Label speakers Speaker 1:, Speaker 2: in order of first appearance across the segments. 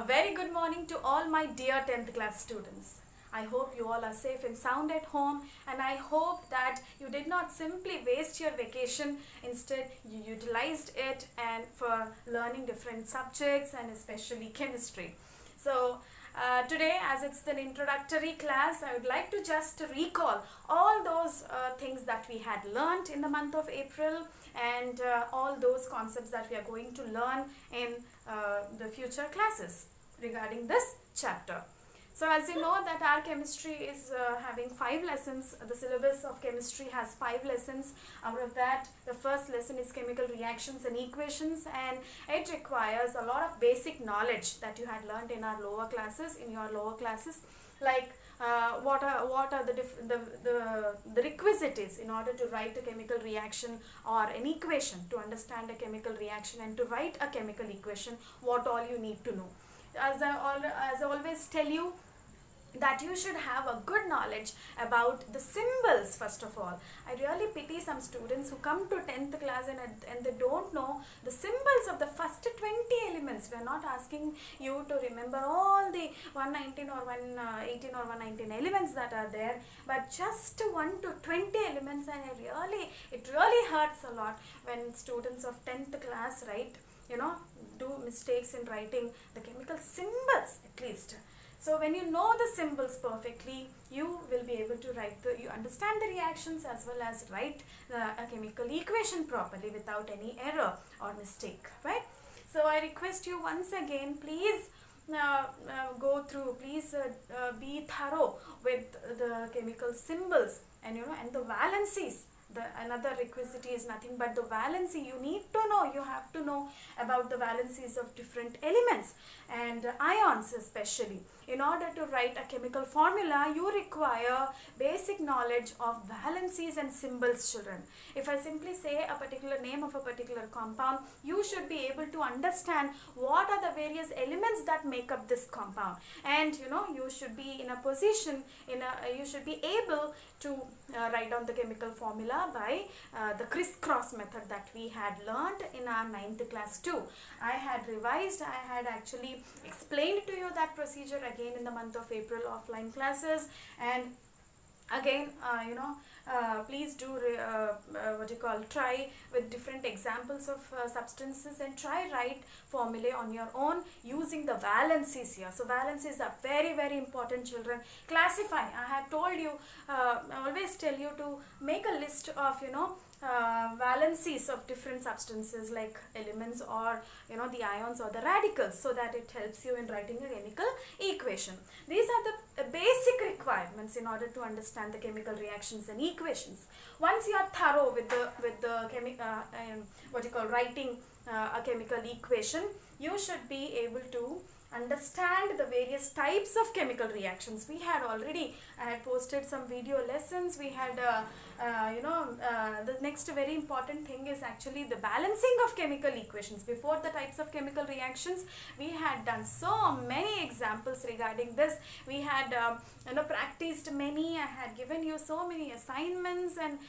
Speaker 1: very good morning to all my dear 10th class students. I hope you all are safe and sound at home, and I hope that you did not simply waste your vacation. Instead, you utilized it and for learning different subjects and especially chemistry. So today, as it's an introductory class, I would like to just recall all those things that we had learnt in the month of April and all those concepts that we are going to learn in the future classes regarding this chapter. So as you know that our chemistry is having 5 lessons. The syllabus of chemistry has 5 lessons. Out of that, the first lesson is chemical reactions and equations, and it requires a lot of basic knowledge that you had learned in our lower classes, like what are the requisites in order to write a chemical reaction or an equation. To understand a chemical reaction and to write a chemical equation, what all you need to know. As I always tell you, that you should have a good knowledge about the symbols first of all. I really pity some students who come to 10th class and they don't know the symbols of the first 20 elements. We are not asking you to remember all the 119 or 118 or 119 elements that are there, but just 1 to 20 elements, and it really hurts a lot when students of 10th class do mistakes in writing the chemical symbols at least. So when you know the symbols perfectly, you will be able to you understand the reactions as well as write a chemical equation properly without any error or mistake, right? So I request you once again, please go through, be thorough with the chemical symbols and the valencies. Another requisite is nothing but the valency. You have to know about the valencies of different elements and ions especially. In order to write a chemical formula, you require basic knowledge of valencies and symbols, children. If I simply say a particular name of a particular compound, you should be able to understand what are the various elements that make up this compound, and you should be in a position, you should be able to write down the chemical formula by the crisscross method that we had learned in our 9th class too. I had revised, I had actually explained to you that procedure again in the month of April offline classes, and again please do try with different examples of substances and try write formulae on your own using the valencies here. So valencies are very, very important, children. Classify. I had told you, I always tell you to make a list of valencies of different substances like elements or the ions or the radicals, so that it helps you in writing a chemical equation. These are the basic requirements in order to understand the chemical reactions and equations. Once you are thorough with writing a chemical equation, you should be able to understand the various types of chemical reactions. I had posted some video lessons. We had the next very important thing is actually the balancing of chemical equations. Before the types of chemical reactions, we had done so many examples regarding this. We had practiced many. I had given you so many assignments and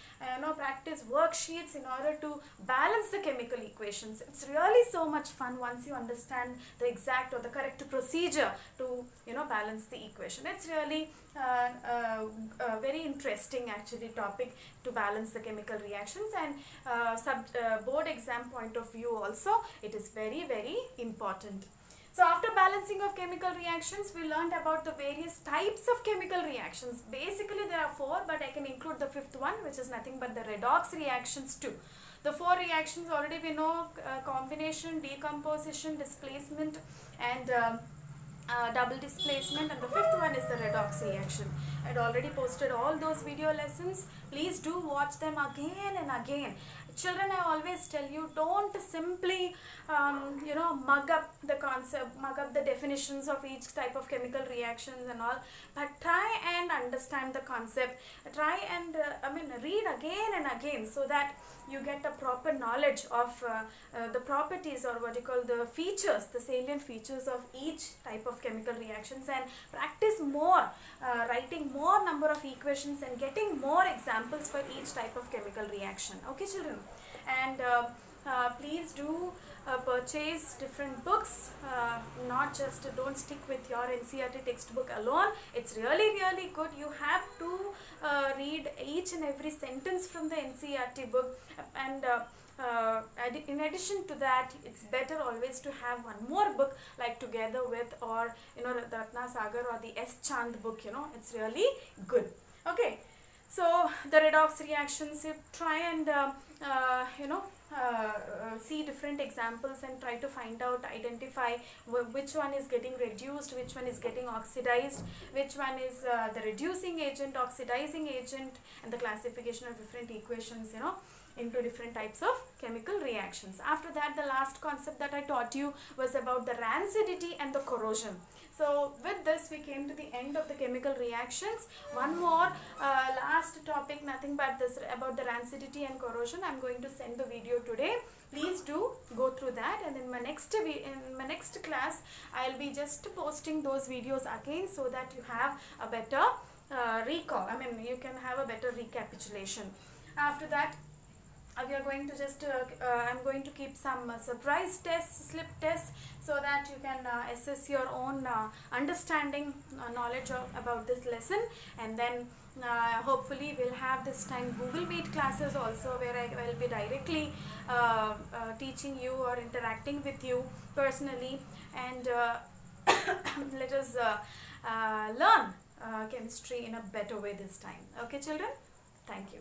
Speaker 1: practice worksheets in order to balance the chemical equations. It's really so much fun once you understand the exact or the correct procedure to balance the equation. It's really a very interesting actually topic to balance the chemical reactions, and board exam point of view also it is very, very important. So after balancing of chemical reactions, we learned about the various types of chemical reactions. Basically there are 4, but I can include the 5th one, which is nothing but the redox reactions too. The 4 reactions already we know: combination, decomposition, displacement and double displacement, and the 5th one is the redox reaction. I had already posted all those video lessons. Please do watch them again and again. Children, I always tell you, don't simply mug up the concept, mug up the definitions of each type of chemical reactions and all, but try and understand the concept. Try and read again and again, so that you get a proper knowledge of the properties, or the features, the salient features of each type of chemical reactions, and practice more, writing more number of equations and getting more examples for each type of chemical reaction. Okay, children? And please do purchase different books, not just don't stick with your NCERT textbook alone. It's really good. You have to read each and every sentence from the NCERT book, and in addition to that, it's better always to have one more book like Together With, or the Ratna Sagar or the S. Chand book. It's really good. Okay, so the redox reactions, you try and see different examples and try to find out, identify which one is getting reduced, which one is getting oxidized, which one is the reducing agent, oxidizing agent, and the classification of different equations into different types of chemical reactions. After that, the last concept that I taught you was about the rancidity and the corrosion. So with this, we came to the end of the chemical reactions. One more last topic, nothing but this, about the rancidity and corrosion. I'm going to send the video today. Please do go through that, and in my next class, I'll be just posting those videos again, so that you have a better recall. You can have a better recapitulation. After that, we are going to just I'm going to keep some surprise tests, slip tests, so that you can assess your own understanding, knowledge about this lesson. And then hopefully we'll have this time Google Meet classes also, where I will be directly teaching you or interacting with you personally, and let us learn chemistry in a better way this time. Okay children, thank you.